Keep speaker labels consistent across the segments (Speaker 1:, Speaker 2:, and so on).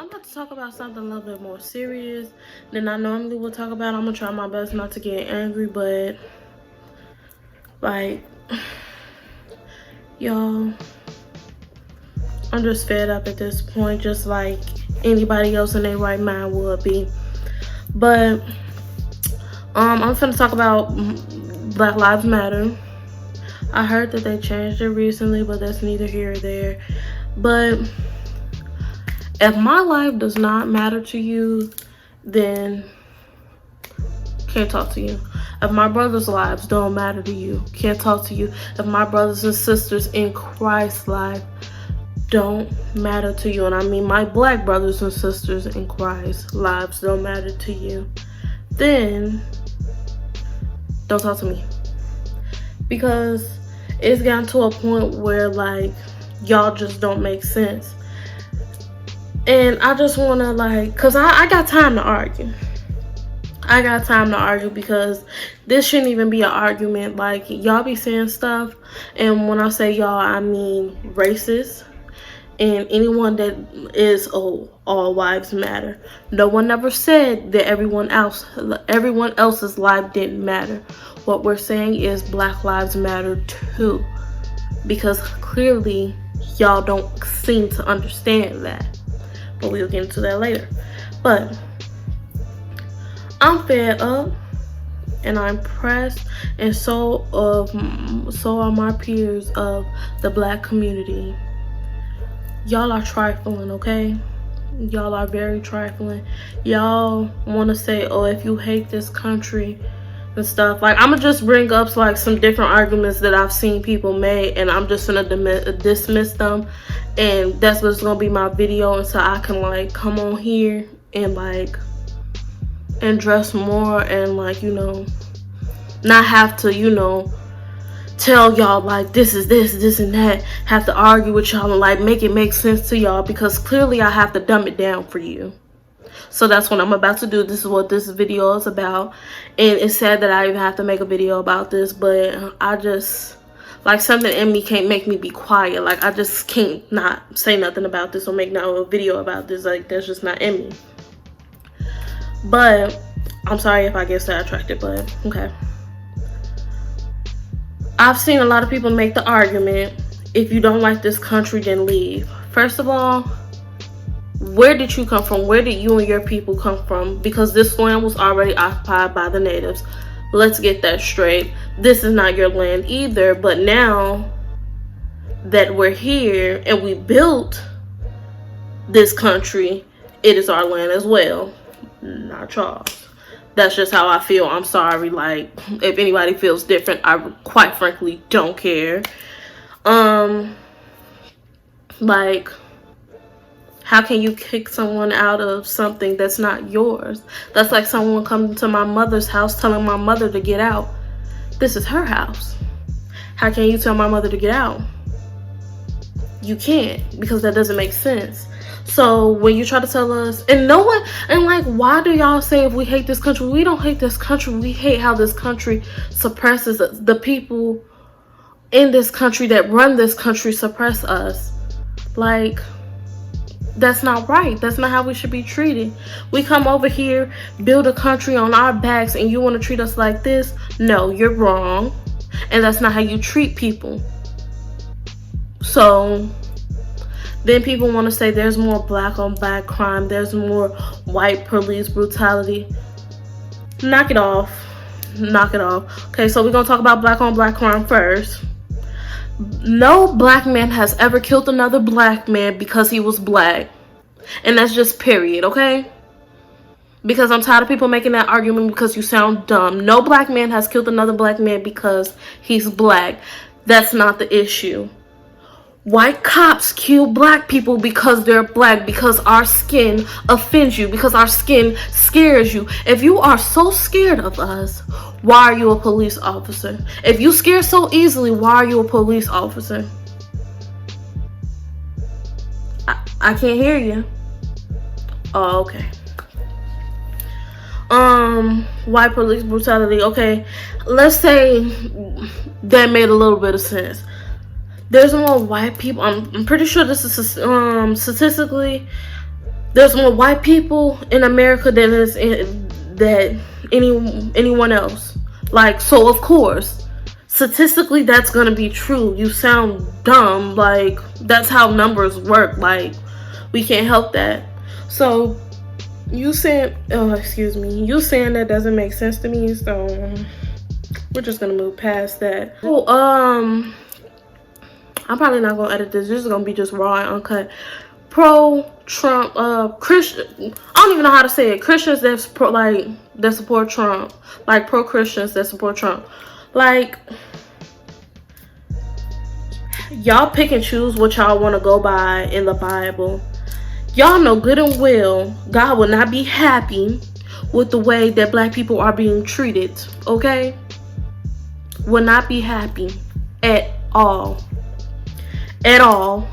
Speaker 1: I'm about to talk about something a little bit more serious than I normally would talk about. I'm gonna try my best not to get angry, but like, y'all, I'm just fed up at this point, just like anybody else in their right mind would be. But I'm finna talk about Black Lives Matter. I heard that they changed it recently, but that's neither here or there. But if my life does not matter to you, then can't talk to you. If my brothers' lives don't matter to you, can't talk to you. If my brothers and sisters in Christ's life don't matter to you, and I mean my black brothers and sisters in Christ's lives don't matter to you, then don't talk to me. Because it's gotten to a point where like y'all just don't make sense. And I just want to like, cause I got time to argue. I got time to argue because this shouldn't even be an argument. Like, y'all be saying stuff, and when I say y'all, I mean racist and anyone that is all lives matter. No one ever said that everyone else's life didn't matter. What we're saying is Black Lives Matter too, because clearly y'all don't seem to understand that. But we'll get into that later. But I'm fed up and I'm pressed, and so are my peers of the black community. Y'all are trifling, okay? Y'all are very trifling. Y'all want to say, oh, if you hate this country and stuff. Like, I'm gonna just bring up like some different arguments that I've seen people make, and I'm just gonna dismiss them, and that's what's gonna be my video, and so I can like come on here and like address more, and like, you know, not have to, you know, tell y'all like this is this and that, have to argue with y'all and like make it make sense to y'all, because clearly I have to dumb it down for you. So that's what I'm about to do. This is what this video is about. And it's sad that I even have to make a video about this, but I just, like, something in me can't make me be quiet. Like, I just can't not say nothing about this or make no video about this. Like, that's just not in me. But I'm sorry if I get sidetracked, but okay. I've seen a lot of people make the argument, if you don't like this country, then leave. First of all, where did you come from? Where did you and your people come from? Because this land was already occupied by the natives. Let's get that straight. This is not your land either, but now that we're here and we built this country, it is our land as well. Not y'all's. That's just how I feel. I'm sorry. Like, if anybody feels different, I quite frankly don't care. Like, how can you kick someone out of something that's not yours? That's like someone coming to my mother's house telling my mother to get out. This is her house. How can you tell my mother to get out? You can't, because that doesn't make sense. So when you try to tell us, and no one, and like, why do y'all say if we hate this country? We don't hate this country. We hate how this country suppresses us. The people in this country that run this country suppress us. Like, that's not right. That's not how we should be treated. We come over here, build a country on our backs, and you want to treat us like this? No, you're wrong. And that's not how you treat people. So then people want to say there's more black on black crime, there's more white police brutality. Knock it off. Knock it off. Okay, so we're going to talk about black on black crime first. No black man has ever killed another black man because he was black. And that's just period, okay? Because I'm tired of people making that argument because you sound dumb. No black man has killed another black man because he's black. That's not the issue. White cops kill black people because they're black, because our skin offends you, because our skin scares you. If you are so scared of us, why are you a police officer? If you scare so easily, why are you a police officer? I can't hear you. Oh, okay. White police brutality. Okay, let's say that made a little bit of sense. There's more white people. I'm pretty sure this is statistically There's more white people in America than anyone else. Like, so of course, statistically, that's gonna be true. You sound dumb. Like, that's how numbers work. Like, we can't help that. So you saying, you saying that doesn't make sense to me. So we're just gonna move past that. Oh, I'm probably not gonna edit this. This is gonna be just raw and uncut. Pro-Trump, Christian. I don't even know how to say it. Christians that support Trump, like pro-Christians that support Trump. Like, y'all pick and choose what y'all want to go by in the Bible. Y'all know good and well God will not be happy with the way that black people are being treated. Okay, will not be happy at all. At all.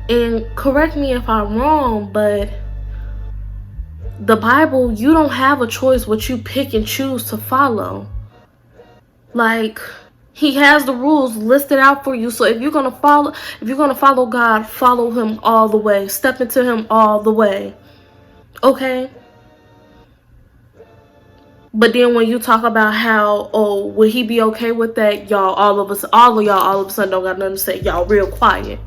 Speaker 1: And correct me if I'm wrong, but the Bible, you don't have a choice what you pick and choose to follow. Like, he has the rules listed out for you. So if you're gonna follow God, follow him all the way. Step into him all the way. Okay? But then when you talk about how, oh, will he be okay with that? Y'all, all of y'all all of a sudden don't got nothing to say. Y'all real quiet.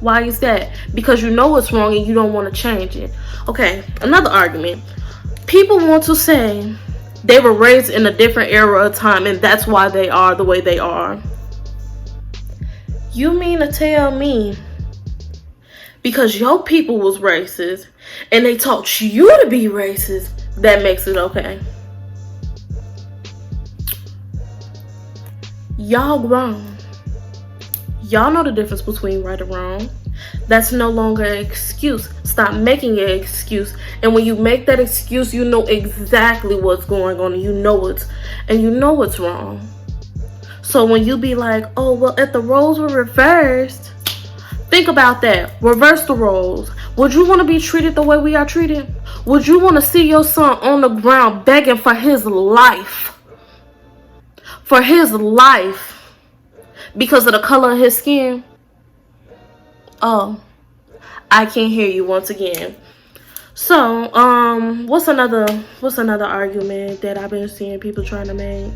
Speaker 1: Why is that? Because you know it's wrong and you don't want to change it. Okay, another argument. People want to say they were raised in a different era of time and that's why they are the way they are. You mean to tell me because your people was racist and they taught you to be racist, that makes it okay? Y'all grown. Y'all know the difference between right and wrong. That's no longer an excuse. Stop making an excuse. And when you make that excuse, you know exactly what's going on, and you know it's wrong. So when you be like, oh, well, if the roles were reversed, think about that. Reverse the roles. Would you want to be treated the way we are treated? Would you want to see your son on the ground begging for his life? For his life. Because of the color of his skin? Oh, I can't hear you once again. So, what's another argument that I've been seeing people trying to make?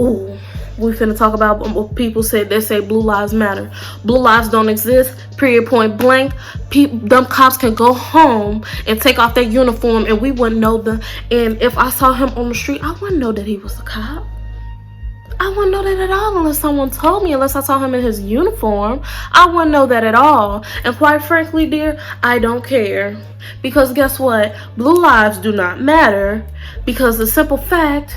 Speaker 1: Ooh, we finna talk about what people say. They say blue lives matter. Blue lives don't exist, period, point blank. Them cops can go home and take off their uniform and we wouldn't know them. And if I saw him on the street, I wouldn't know that he was a cop. I wouldn't know that at all unless someone told me, unless I saw him in his uniform. I wouldn't know that at all. And quite frankly, dear, I don't care. Because guess what? Blue lives do not matter because the simple fact,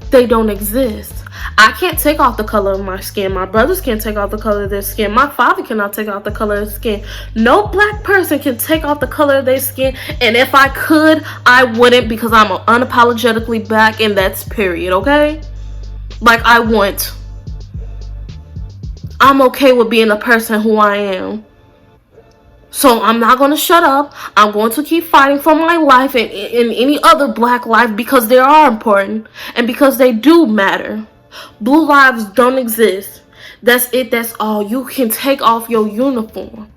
Speaker 1: they don't exist. I can't take off the color of my skin. My brothers can't take off the color of their skin. My father cannot take off the color of his skin. No black person can take off the color of their skin. And if I could, I wouldn't because I'm unapologetically black and that's period, okay? Like, I'm okay with being the person who I am. So I'm not going to shut up. I'm going to keep fighting for my life and any other black life because they are important and because they do matter. Blue lives don't exist. That's it. That's all. You can take off your uniform.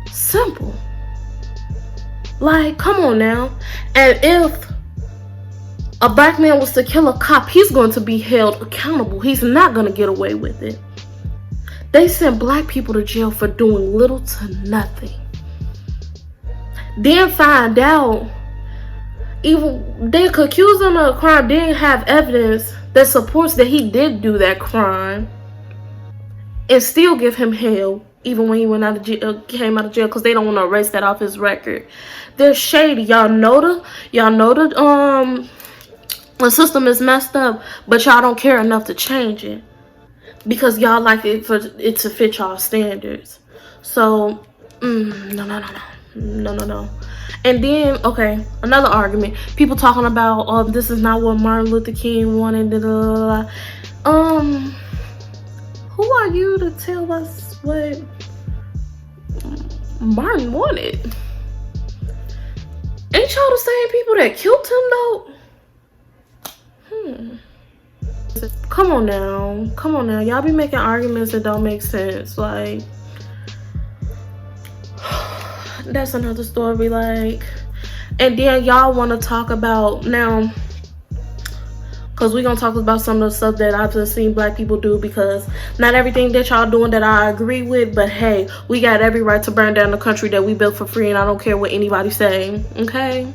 Speaker 1: Simple. Like, come on now. And if a black man was to kill a cop, he's going to be held accountable. He's not going to get away with it. They send black people to jail for doing little to nothing. Then find out, even they could accuse him of a crime, then have evidence that supports that he did do that crime, and still give him hell, even when he went out of jail, came out of jail, because they don't want to erase that off his record. They're shady. Y'all know the system is messed up, but y'all don't care enough to change it because y'all like it for it to fit y'all standards. So no. And then, okay, another argument. People talking about, this is not what Martin Luther King wanted. Who are you to tell us what Martin wanted? Ain't y'all the same people that killed him though? Come on now. Come on now. Y'all be making arguments that don't make sense. Like, that's another story. Like, and then y'all want to talk about now, because we're going to talk about some of the stuff that I've just seen black people do, because not everything that y'all doing that I agree with, but hey, we got every right to burn down the country that we built for free, and I don't care what anybody say, okay?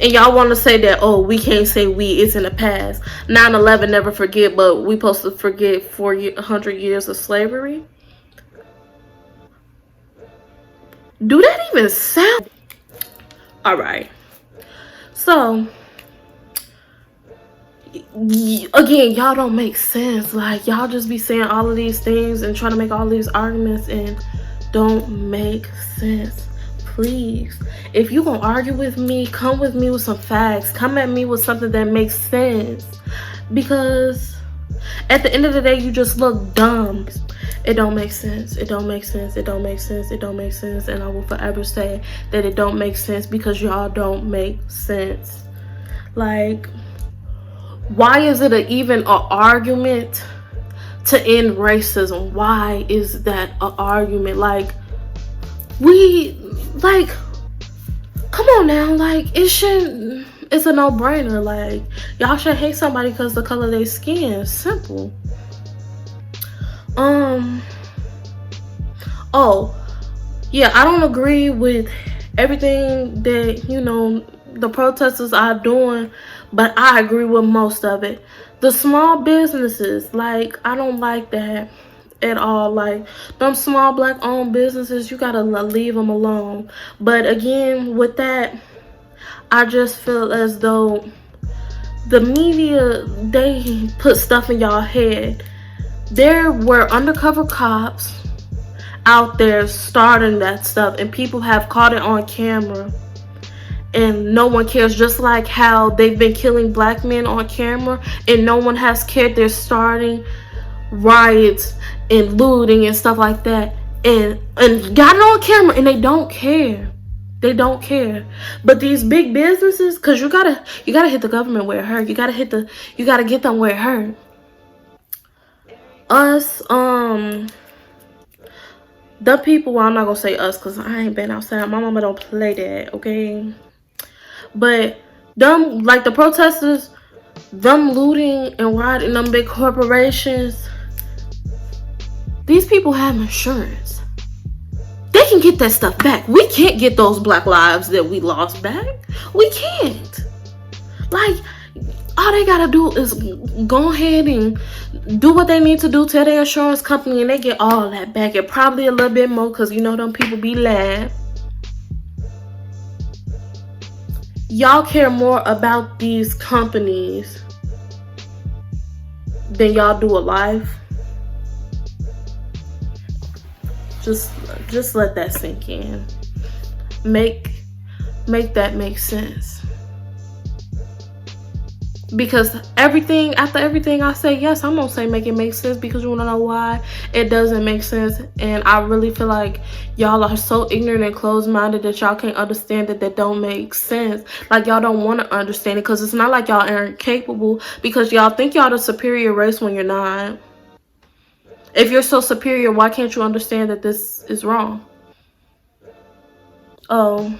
Speaker 1: And y'all want to say that, oh, we can't say we, it's in the past. 9/11, never forget, but we supposed to forget 400 years of slavery? Do that even sound? All right. So, again, y'all don't make sense. Like, y'all just be saying all of these things and trying to make all these arguments and don't make sense. Please, if you gonna argue with me, come with me with some facts. Come at me with something that makes sense, because at the end of the day, you just look dumb. It don't make sense. It don't make sense. It don't make sense. It don't make sense. And I will forever say that it don't make sense, because y'all don't make sense. Like, why is it even an argument to end racism? Why is that an argument? Like, come on now. Like, it's a no-brainer. Like, y'all should hate somebody because the color of their skin. Simple. Oh, yeah, I don't agree with everything that, you know, the protesters are doing, but I agree with most of it. The small businesses, like, I don't like that at all. Like, them small black owned businesses, you gotta leave them alone. But again, with that, I just feel as though the media, they put stuff in y'all head. There were undercover cops out there starting that stuff, and people have caught it on camera, and no one cares. Just like how they've been killing black men on camera and no one has cared. They're starting riots and looting and stuff like that, and got it on camera, and they don't care. They don't care. But these big businesses, because you gotta hit the government where it hurt. You gotta get them where it hurt. Us, the people, well, I'm not gonna say us because I ain't been outside. My mama don't play that, okay? But them, like the protesters, them looting and rioting, them big corporations, these people have insurance. They can get that stuff back. We can't get those black lives that we lost back. We can't. Like, all they gotta do is go ahead and do what they need to do, tell their insurance company, and they get all that back, and probably a little bit more, because you know them people be lying. Y'all care more about these companies than y'all do a life. Just let that sink in. Make that make sense. Because after everything I say, yes, I'm gonna say make it make sense, because you wanna know why it doesn't make sense. And I really feel like y'all are so ignorant and closed-minded that y'all can't understand that don't make sense. Like, y'all don't want to understand it, because it's not like y'all aren't capable, because y'all think y'all the superior race when you're not. If you're so superior, why can't you understand that this is wrong? Oh,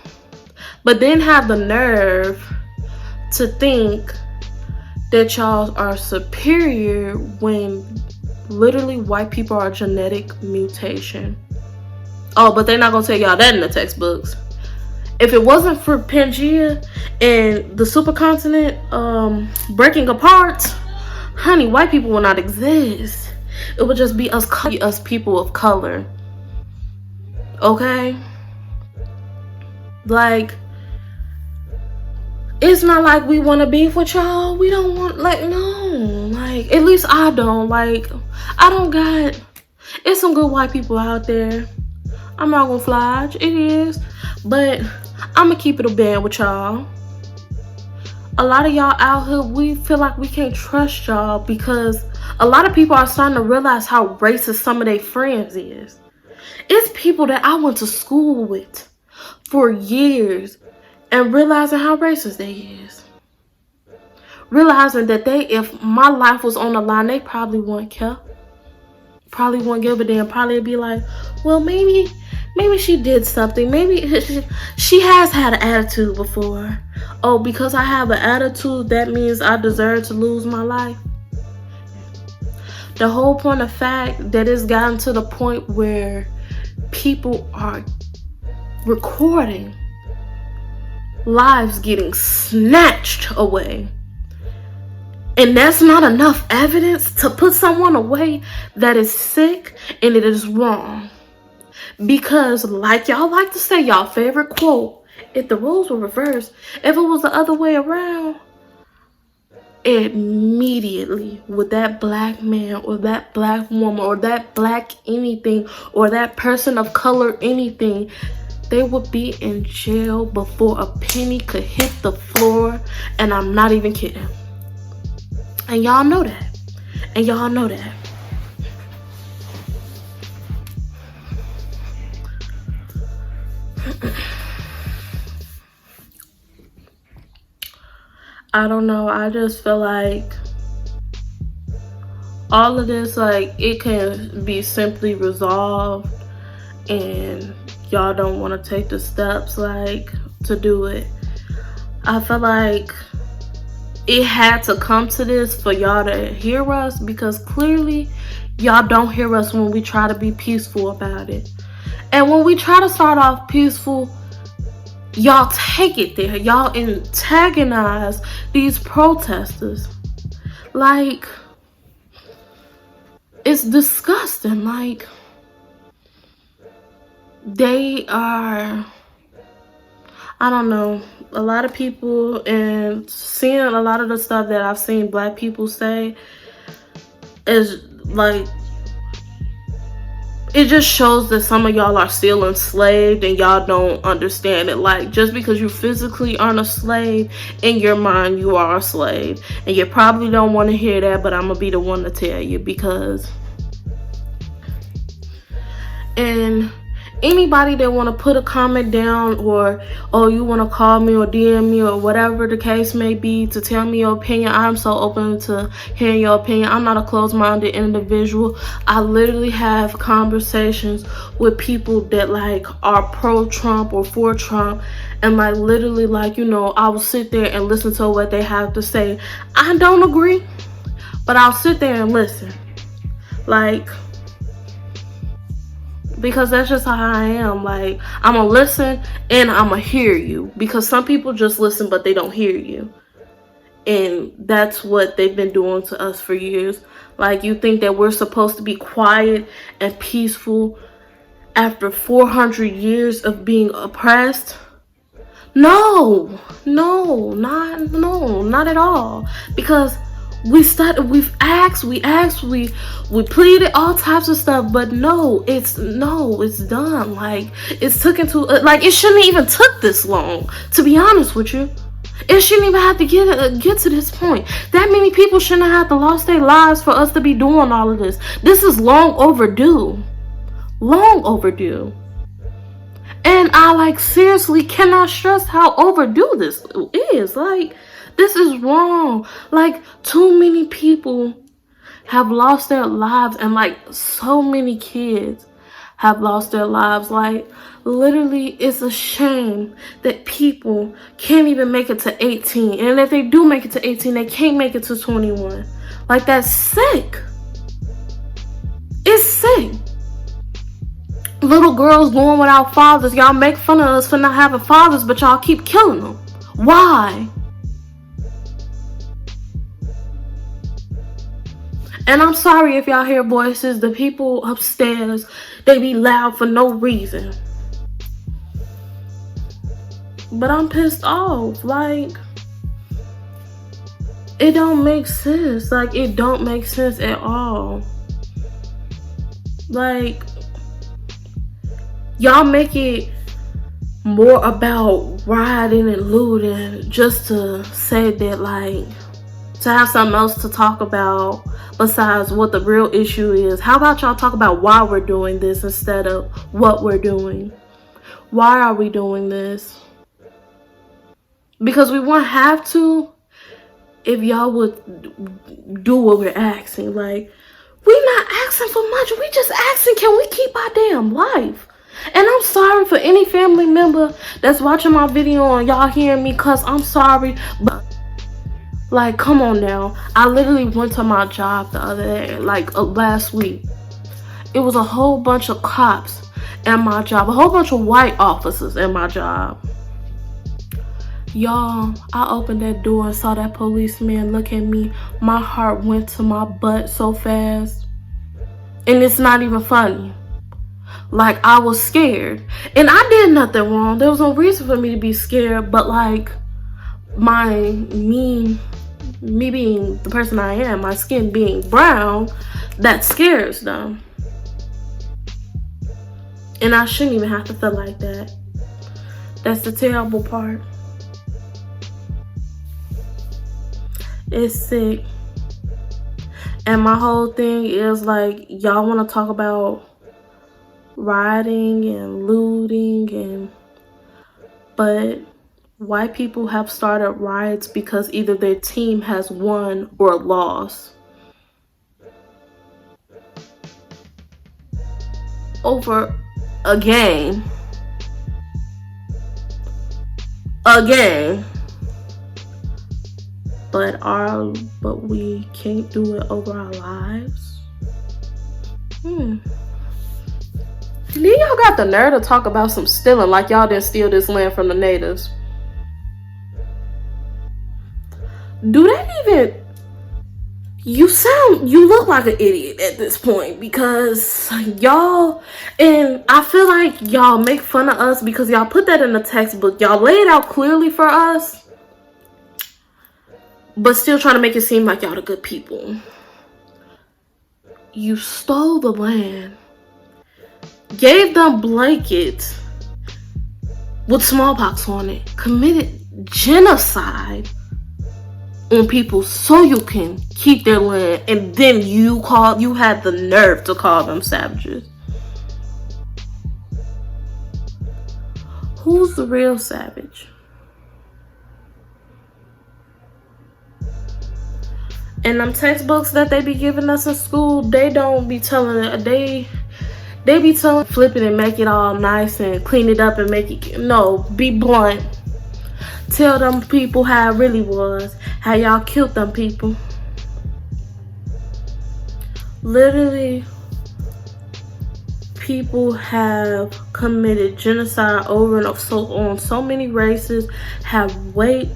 Speaker 1: but then have the nerve to think that y'all are superior when literally white people are a genetic mutation. Oh, but they're not gonna tell y'all that in the textbooks. If it wasn't for Pangea and the supercontinent breaking apart, honey, white people will not exist. It would just be us people of color. Okay? Like, it's not like we want to beef with y'all. We don't want, like, no. Like, at least I don't. Like, I don't got... It's some good white people out there. I'm not gonna fly. It is. But I'm gonna keep it a band with y'all. A lot of y'all out here, we feel like we can't trust y'all, because a lot of people are starting to realize how racist some of their friends is. It's people that I went to school with for years, and realizing how racist they is. realizing that if my life was on the line, they probably wouldn't care. Probably wouldn't give a damn. Probably be like, well, maybe she did something. Maybe she has had an attitude before. Oh, because I have an attitude, that means I deserve to lose my life. The whole point of fact that it's gotten to the point where people are recording lives getting snatched away. And that's not enough evidence to put someone away that is sick and it is wrong. Because like y'all like to say, y'all favorite quote, if the roles were reversed, if it was the other way around, immediately would that black man or that black woman or that black anything or that person of color anything, they would be in jail before a penny could hit the floor. And I'm not even kidding. And y'all know that. And y'all know that. I don't know. I just feel like all of this, like, it can be simply resolved, and y'all don't want to take the steps, like, to do it. I feel like it had to come to this for y'all to hear us, because clearly y'all don't hear us when we try to be peaceful about it. And when we try to start off peaceful, y'all take it there. Y'all antagonize these protesters. Like, it's disgusting. Like, they are, I don't know, a lot of people, and seeing a lot of the stuff that I've seen black people say is like, it just shows that some of y'all are still enslaved and y'all don't understand it. Like, just because you physically aren't a slave, in your mind you are a slave. And you probably don't want to hear that, but I'm going to be the one to tell you, because... And anybody that want to put a comment down, or, oh, you want to call me or DM me or whatever the case may be to tell me your opinion, I'm so open to hearing your opinion. I'm not a closed-minded individual. I literally have conversations with people that, like, are pro-Trump or for Trump, and, like, literally, like, you know, I will sit there and listen to what they have to say. I don't agree, but I'll sit there and listen. Like, because that's just how I am. Like, I'm gonna listen and I'm gonna hear you, because some people just listen but they don't hear you, and that's what they've been doing to us for years. Like, you think that we're supposed to be quiet and peaceful after 400 years of being oppressed? No, not at all. Because we pleaded all types of stuff, but it's done. Like, it's taken to, like, it shouldn't even took this long, to be honest with you. It shouldn't even have to get to this point. That many people shouldn't have to lost their lives for us to be doing all of this. This is long overdue. And I, like, seriously cannot stress how overdue this is. Like, this is wrong. Like, too many people have lost their lives, and, like, so many kids have lost their lives. Like, literally, it's a shame that people can't even make it to 18. And if they do make it to 18, they can't make it to 21. Like, that's sick. It's sick. Little girls going without fathers. Y'all make fun of us for not having fathers, but y'all keep killing them. Why? And I'm sorry if y'all hear voices. The people upstairs, they be loud for no reason. But I'm pissed off. Like, it don't make sense. Like, it don't make sense at all. Like, y'all make it more about rioting and looting just to say that, like, to have something else to talk about besides what the real issue is. How about y'all talk about why we're doing this instead of what we're doing? Why are we doing this? Because we won't have to. if y'all would do what we're asking. Like, we not asking for much. We just asking, can we keep our damn life? And I'm sorry for any family member that's watching my video and y'all hearing me cuss. I'm sorry, but like, come on now. I literally went to my job the other day, like last week. It was a whole bunch of cops at my job, a whole bunch of white officers at my job. Y'all, I opened that door and saw that policeman look at me. My heart went to my butt so fast. And it's not even funny. Like, I was scared. And I did nothing wrong. There was no reason for me to be scared. But like, me being the person I am, my skin being brown, that scares them. And I shouldn't even have to feel like that. That's the terrible part. It's sick. And my whole thing is like, y'all want to talk about rioting and looting, but white people have started riots because either their team has won or lost over a game. But we can't do it over our lives. Then y'all got the nerve to talk about some stealing like y'all didn't steal this land from the natives. Do that even... You look like an idiot at this point, because y'all, and I feel like y'all make fun of us because y'all put that in the textbook. Y'all lay it out clearly for us, but still trying to make it seem like y'all the good people. You stole the land, gave them blankets with smallpox on it, committed genocide on people so you can keep their land, and then you had the nerve to call them savages. Who's the real savage? And them textbooks that they be giving us in school, they don't be telling it. They be telling, flip it and make it all nice and clean it up and make it. No, be blunt. Tell them people how it really was, how y'all killed them people. Literally, people have committed genocide over and over on so many races, have raped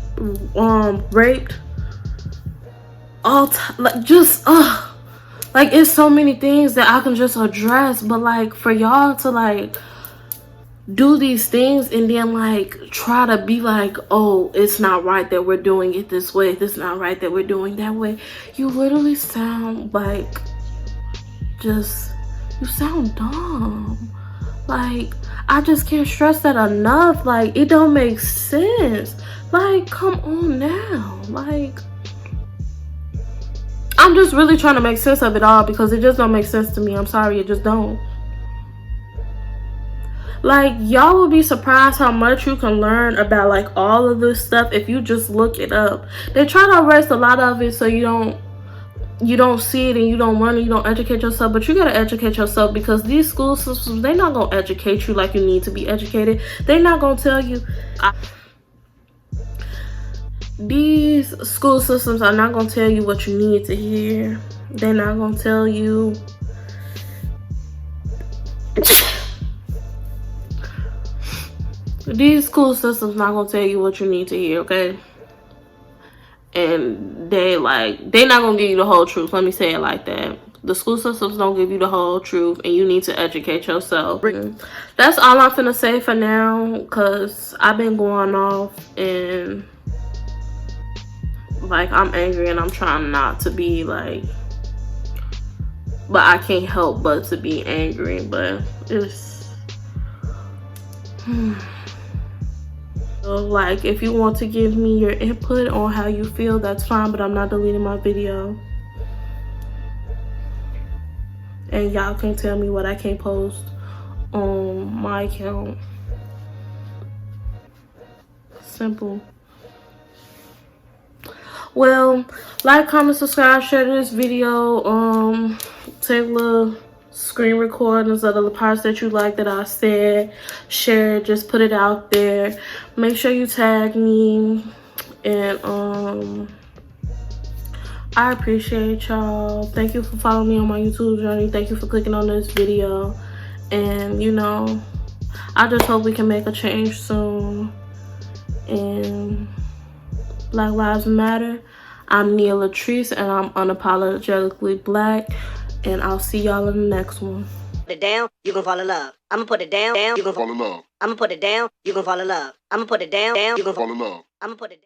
Speaker 1: all time, like it's so many things that I can just address, but like for y'all to like do these things and then like try to be like, oh, it's not right that we're doing it this way, it's not right that we're doing that way, you literally sound like you sound dumb. Like, I just can't stress that enough. Like, it don't make sense. Like, come on now. Like, I'm just really trying to make sense of it all because it just don't make sense to me. I'm sorry, it just don't. Like, y'all will be surprised how much you can learn about like all of this stuff if you just look it up. They try to erase a lot of it so you don't see it and you don't learn and you don't educate yourself, but you gotta educate yourself because these school systems, they're not gonna educate you like you need to be educated. They're not gonna tell you. These school systems are not gonna tell you what you need to hear. They're not gonna tell you. These school systems not gonna tell you what you need to hear, okay? And they're not gonna give you the whole truth. Let me say it like that. The school systems don't give you the whole truth, and you need to educate yourself. That's all I'm finna say for now, because I've been going off and like I'm angry and I'm trying not to be like, but I can't help but to be angry. But it's so, like, if you want to give me your input on how you feel, that's fine, but I'm not deleting my video. And y'all can tell me what I can't post on my account. Simple. Well, like, comment, subscribe, share this video. Take little screen recordings of the parts that you like that I said. Share it, just put it out there. Make sure you tag me. And I appreciate y'all. Thank you for following me on my YouTube journey. Thank you for clicking on this video. And you know, I just hope we can make a change soon. And Black Lives Matter. I'm Nia Latrice, and I'm unapologetically black. And I'll see y'all in the next one.
Speaker 2: Put it down, you gon' fall in love. I'ma put it down, you gon' fall in love. I'ma put it down, you gon' fall in love. I'ma put it down, you gon' fall in love. I'ma put it